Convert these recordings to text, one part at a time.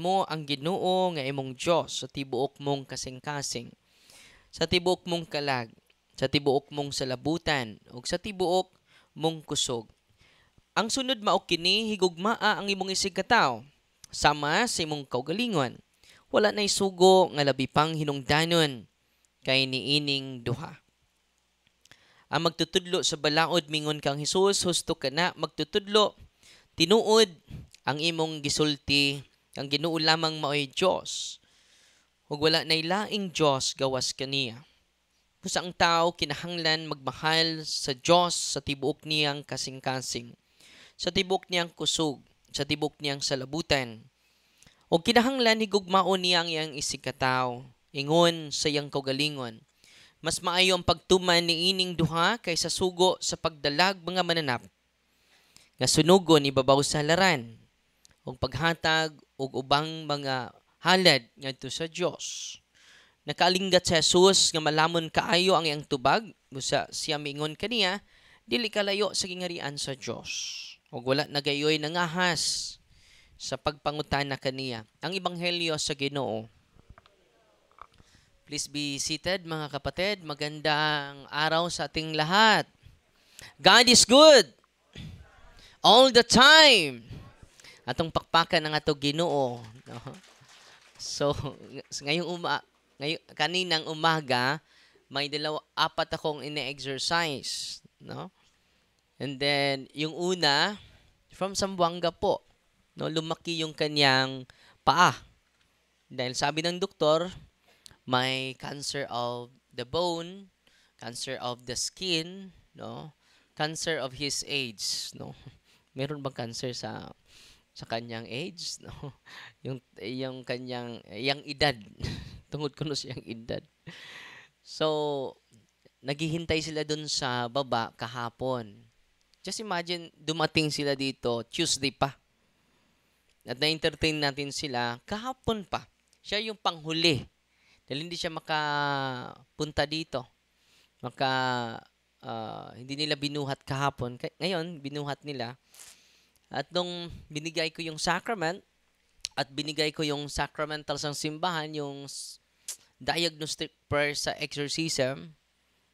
mo ang Ginoo nga imong Dios sa tibuok mong kasing-kasing, sa tibuok mong kalag, sa tibuok mong salabutan, ug sa tibuok mong kusog. Ang sunod mao kini higugmaa ang imong isig katawo sama sa imong kaugalingon. Wala nay sugo nga labi pang hinungdanon kay niining duha. Ang magtutudlo sa balaod mingon kang Hesus, husto kana magtutudlo tinuod ang imong gisulti ang Ginoo lamang mao'y Dios. Ug wala nay laing Dios gawas kaniya. Busa ang tao kinahanglan magmahal sa Dios sa tibuok niyang kasing-kasing, sa tibuok niyang kusog, sa tibuok niyang salabutan. O kinahanglan higugmao niya ang iyang isig katawo, ingon sa iyang kaugalingon. Mas maayo ang pagtuman ni ining duha kaysa sugo sa pagdalag mga mananap nga sunugon ibabaw sa halaran ug paghatag og ubang mga halad ngadto sa Dios. Nakaalinggat si Jesus nga malamon kaayo ang iyang tubag, busa siya miingon kaniya, dili kalayo sa gingarian sa Dios. Ug wala nagayoy nangahas sa pagpangutana kaniya. Ang ebanghelyo sa Ginoo. Please be seated mga kapatid. Magandang araw sa ating lahat. God is good all the time. Atong pakpakan ng ato Ginoo. No? So, kaninang umaga, may apat akong ine-exercise. No? And then, yung una, from Zamboanga po. No, lumaki yung kanyang paa. Dahil sabi ng doktor, may cancer of the bone, cancer of the skin, no? Cancer of his age, no? Meron bang cancer sa kanyang age, no? Yung kanyang yang edad. Tungod kuno siyang edad. So, naghihintay sila dun sa baba kahapon. Just imagine, dumating sila dito Tuesday pa. At na-entertain natin sila kahapon pa. Siya yung panghuli. Dahil hindi siya makapunta dito. Hindi nila binuhat kahapon. Ngayon, binuhat nila. At nung binigay ko yung sacrament, at binigay ko yung sacramental sa simbahan, yung diagnostic prayer sa exorcism,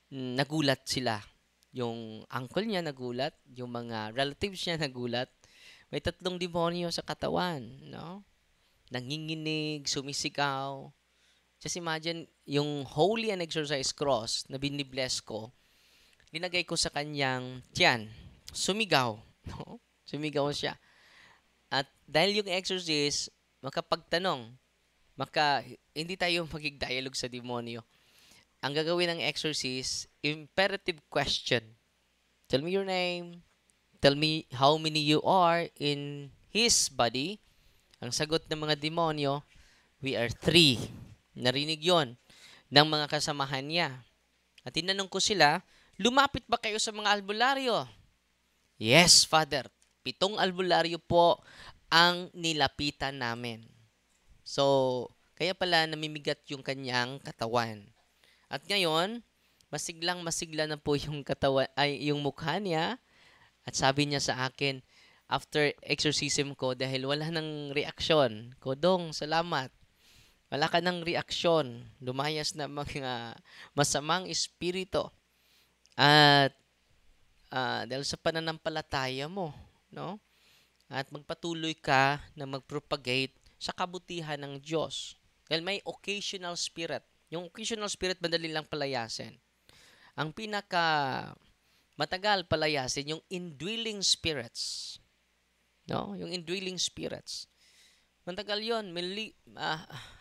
nagulat sila. Yung uncle niya nagulat, yung mga relatives niya nagulat. May 3 demonyo sa katawan, no? Nanginginig, sumisigaw. Just imagine, yung holy and exorcised cross na binibless ko, linagay ko sa kanyang tiyan. Sumigaw, no? Sumigaw siya. At dahil yung exorcist, makapagtanong, hindi tayo magig-dialogue sa demonyo. Ang gagawin ng exorcist, imperative question. Tell me your name. Tell me how many you are in his body. Ang sagot ng mga demonyo, we are 3. Narinig yon ng mga kasamahan niya. At tinanong ko sila, lumapit ba kayo sa mga albularyo? Yes, Father. 7 albularyo po ang nilapitan namin. So, kaya pala namimigat yung kanyang katawan. At ngayon, masiglang-masigla na po yung katawan, yung mukha niya. At sabi niya sa akin, after exorcism ko, dahil wala nang reaksyon, Kodong, salamat. Wala ka nang reaksyon. Lumayas na mga masamang espiritu. At dahil sa pananampalataya mo, no? At magpatuloy ka na magpropagate sa kabutihan ng Diyos. Dahil may occasional spirit. Yung occasional spirit, madali lang palayasin. Ang pinaka matagal palayasin, yung indwelling spirits. No? Yung indwelling spirits. Matagal yun.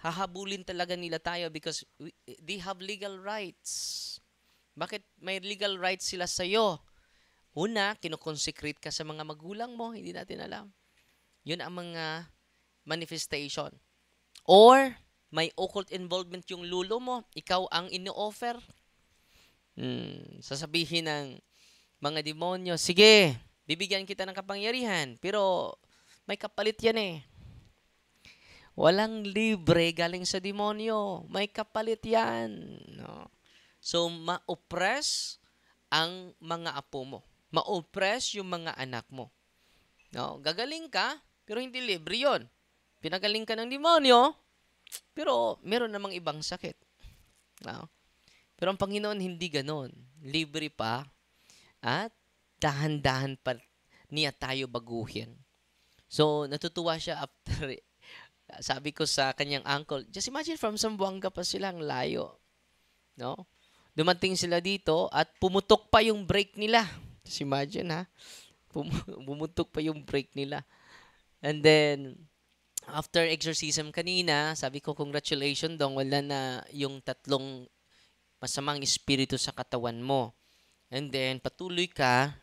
Hahabulin talaga nila tayo because they have legal rights. Bakit may legal rights sila sa'yo? Una, kinukonsecrate ka sa mga magulang mo. Hindi natin alam. Yun ang mga manifestation. Or, may occult involvement yung lulo mo. Ikaw ang ino-offer. Sasabihin ng mga demonyo, sige, bibigyan kita ng kapangyarihan. Pero, may kapalit yan eh. Walang libre galing sa demonyo. May kapalit yan. No? So, ma-oppress ang mga apo mo. Ma-oppress yung mga anak mo. No? Gagaling ka, pero hindi libre yon. pinagaling ka ng demonyo, pero meron namang ibang sakit. No? Pero ang Panginoon hindi ganon. Libre pa at dahan-dahan pa niya tayo baguhin. So, natutuwa siya after, sabi ko sa kanyang uncle, just imagine from Zamboanga pa sila, ang layo. No? Dumating sila dito at pumutok pa yung brake nila. Just imagine ha, pumutok pa yung brake nila. And then, after exorcism kanina, sabi ko, congratulations dong, wala na yung tatlong masamang espiritu sa katawan mo. And then, patuloy ka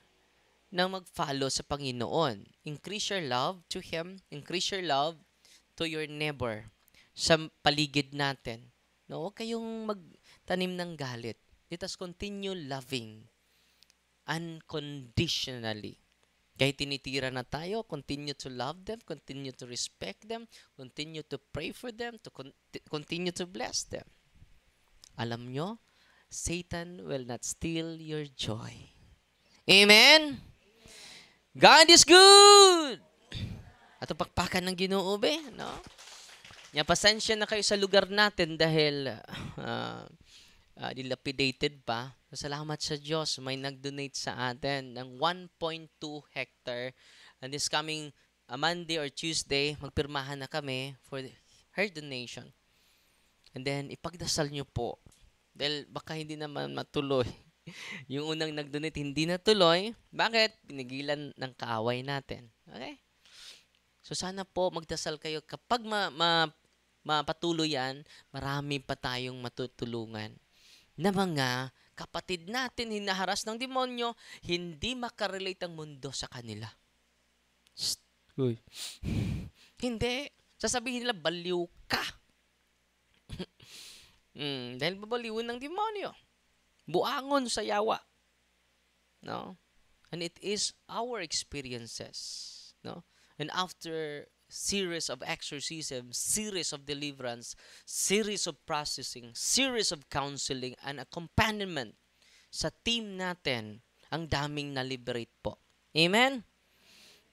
na mag-follow sa Panginoon. Increase your love to Him. Increase your love to your neighbor. Sa paligid natin. No, huwag kayong magtanim ng galit. Let us continue loving unconditionally. Kahit tinitira na tayo, continue to love them, continue to respect them, continue to pray for them, to continue to bless them. Alam nyo, Satan will not steal your joy. Amen? God is good! At pakpakan ng Ginoo, no? Pasensya na kayo sa lugar natin dahil dilapidated pa. Salamat sa Diyos, may nag-donate sa atin ng 1.2 hectare. And this coming Monday or Tuesday, magpirmahan na kami for her donation. And then, ipagdasal nyo po. Dahil baka hindi naman matuloy. Yung unang nag-donate, hindi natuloy. Bakit? Pinigilan ng kaaway natin. Okay? So, sana po magdasal kayo. Kapag mapatuloy yan, marami pa tayong matutulungan na mga kapatid natin hinaharas ng demonyo, hindi makarelate ang mundo sa kanila. Uy. Hindi. Sasabihin nila, baliw ka. Dahil babaliwin ng demonyo. Buangon sa yawa. No? And it is our experiences. No? And after series of exorcism, series of deliverance, series of processing, series of counseling, and accompaniment sa team natin, ang daming na-liberate po. Amen?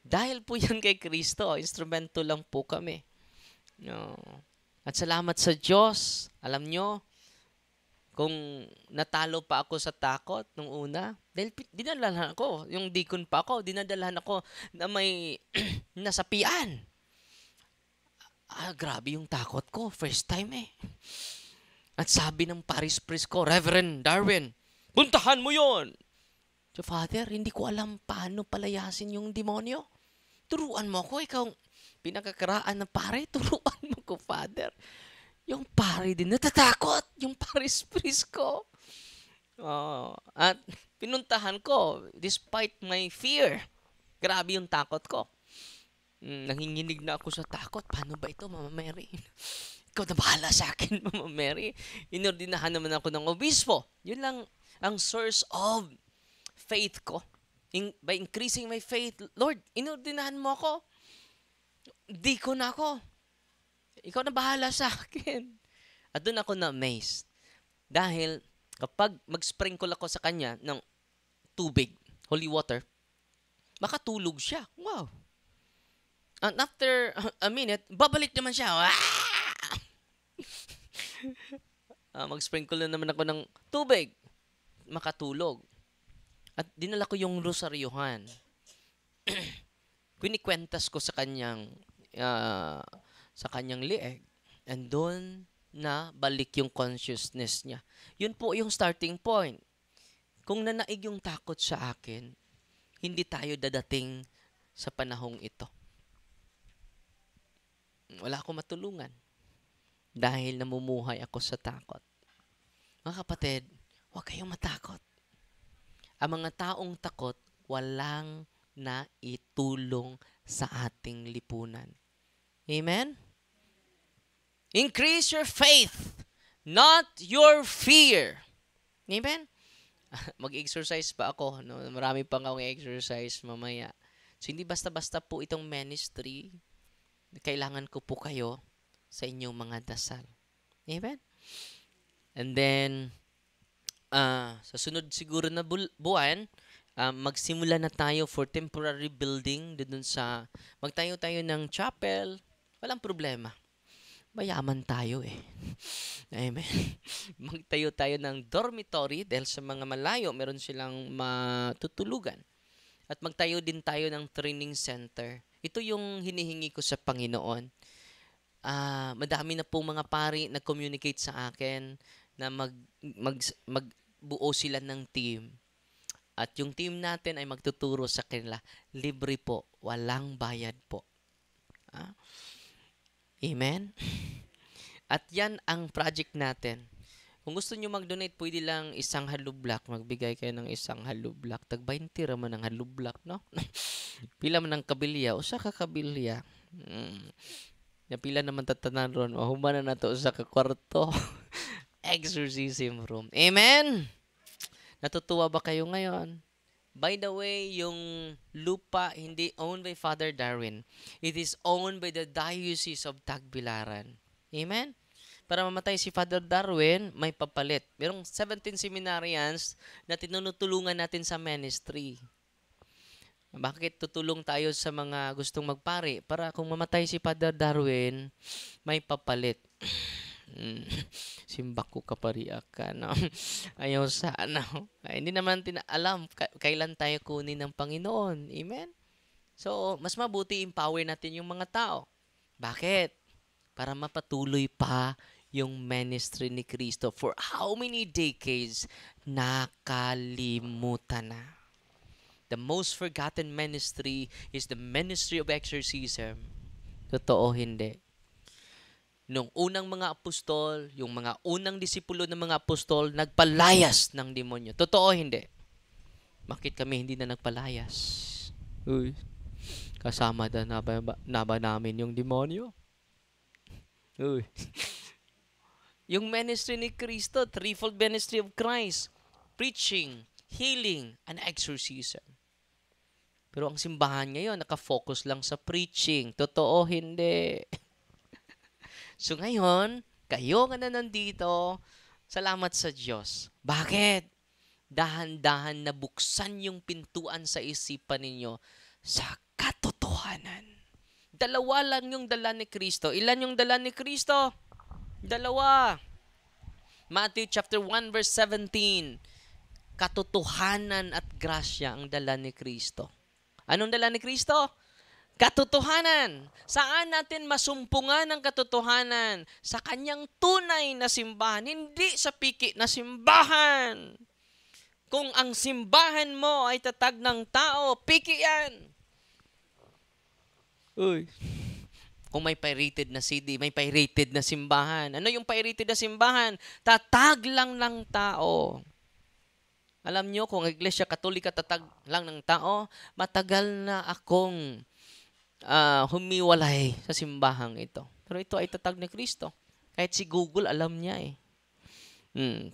Dahil po yan kay Kristo, instrumento lang po kami. No. At salamat sa Diyos. Alam nyo, kung natalo pa ako sa takot nung una, dahil dinadalahan ako, yung deacon pa ako, dinadalahan ako na may nasapian. Grabe yung takot ko. First time eh. At sabi ng Paris priest ko, Reverend Darwin, puntahan mo yon. So, Father, hindi ko alam paano palayasin yung demonyo. Turuan mo ako, ikaw pinakakaraan ng pare, turuan mo ko, Father. Yung pare din, natatakot. Yung Paris priest ko. At pinuntahan ko, despite my fear. Grabe yung takot ko. Nanginginig na ako sa takot. Paano ba ito, Mama Mary? Ikaw na bahala sa akin, Mama Mary. Inordinahan naman ako ng obispo. Yun lang ang source of faith ko. By increasing my faith, Lord, inordinahan mo ako. Di ko na ako. Ikaw na bahala sa akin. At doon ako na-amazed. Dahil kapag mag-sprinkle ako sa kanya ng tubig, holy water, makatulog siya. Wow. And after a minute, babalik naman siya. Mag-sprinkle na naman ako ng tubig. Makatulog. At dinala ko yung rosaryuhan. Kinikwentas ko sa kanyang lieg. And doon na balik yung consciousness niya. Yun po yung starting point. Kung nanaig yung takot sa akin, hindi tayo dadating sa panahong ito. Wala akong matulungan dahil namumuhay ako sa takot. Mga kapatid, huwag kayong matakot. Ang mga taong takot, walang naitulong sa ating lipunan. Amen? Increase your faith, not your fear. Amen? Mag-exercise pa ako. No? Marami pang akong exercise mamaya. So, hindi basta-basta po itong ministry. Kailangan ko po kayo sa inyong mga dasal. Amen? And then, sa sunod siguro na buwan, magsimula na tayo for temporary building. Magtayo tayo ng chapel. Walang problema. Mayaman tayo eh. Amen. Magtayo tayo ng dormitory dahil sa mga malayo, meron silang matutulugan. At magtayo din tayo ng training center. Ito yung hinihingi ko sa Panginoon. Madami na pong mga pari nag-communicate sa akin na magbuo sila ng team. At yung team natin ay magtuturo sa kanila. Libre po. Walang bayad po. Amen? At yan ang project natin. Kung gusto nyo mag-donate, pwede lang isang halublock. Magbigay kayo ng isang halublock. Tag 20 raman ng halublock, no? Pila man ng kabilya. Usa ka kabilya. Napila naman tatanan ron. Humana na to sa kakwarto. Exorcism room. Amen? Natutuwa ba kayo ngayon? By the way, yung lupa hindi owned by Father Darwin. It is owned by the Diocese of Tagbilaran. Amen? Para mamatay si Father Darwin, may papalit. Merong 17 seminarians na tinutulungan natin sa ministry. Bakit tutulong tayo sa mga gustong magpari? Para kung mamatay si Father Darwin, may papalit. Simbak ko kapariak ka, no? Ayaw sana. Ay, hindi naman alam kailan tayo kunin ng Panginoon. Amen? So, mas mabuti empower natin yung mga tao. Bakit? Para mapatuloy pa yung ministry ni Kristo. For how many decades nakalimutan na? The most forgotten ministry is the ministry of exorcism. Totoo, hindi. Nung unang mga apostol, yung mga unang disipulo ng mga apostol, nagpalayas ng demonyo. Totoo, hindi. Bakit kami hindi na nagpalayas? Uy, kasama na ba namin yung demonyo? Uy. Yung ministry ni Kristo, threefold ministry of Christ, preaching, healing, and exorcism. Pero ang simbahan ngayon, nakafocus lang sa preaching. Totoo, hindi. So ngayon, kayo nga na nandito, salamat sa Diyos. Bakit? Dahan-dahan na buksan yung pintuan sa isipan ninyo sa katotohanan. Dalawa lang yung dala ni Kristo. Ilan yung dala ni Kristo? Dalawa. Matthew chapter 1 verse 17. Katotohanan at grasya ang dala ni Kristo. Anong dala ni Kristo? Katotohanan. Saan natin masumpungan ang katotohanan? Sa kanyang tunay na simbahan, hindi sa piki na simbahan. Kung ang simbahan mo ay tatag ng tao, piki yan. Uy. Kung may pirated na CD, may pirated na simbahan. Ano yung pirated na simbahan? Tatag lang ng tao. Alam nyo, kung Iglesia Katolika tatag lang ng tao, matagal na akong humiwalay sa simbahang ito. Pero ito ay tatag ni Kristo. Kahit si Google, alam niya eh.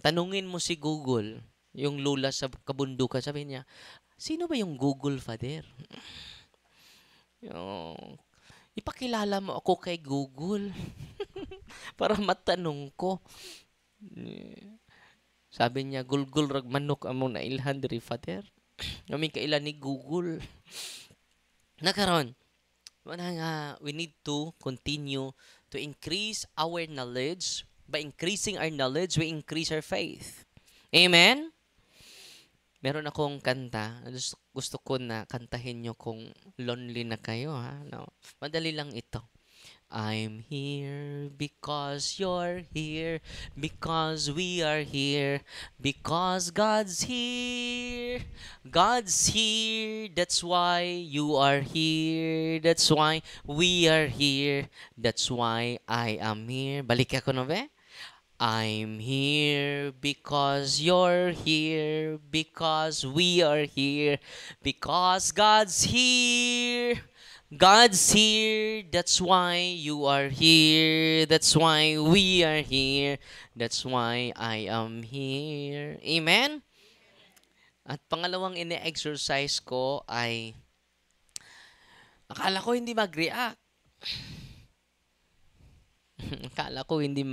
Tanungin mo si Google, yung lula sa kabundukan, sabi niya, sino ba yung Google, Father? Ipakilala mo ako kay Google para matanong ko. Sabi niya, gulgul rag manok among nailhan diri, Father. Namin kailan ni Google. Nakaroon, we need to continue to increase our knowledge. By increasing our knowledge, we increase our faith. Amen? Meron akong kanta. Gusto ko na kantahin nyo kung lonely na kayo. No? Madali lang ito. I'm here because you're here, because we are here, because God's here. God's here, that's why you are here, that's why we are here, that's why I am here. Balik ako no be? I'm here because you're here, because we are here, because God's here. God's here, that's why you are here, that's why we are here, that's why I am here. Amen? At pangalawang ine-exercise ko ay, akala ko hindi mag-react. Akala ko hindi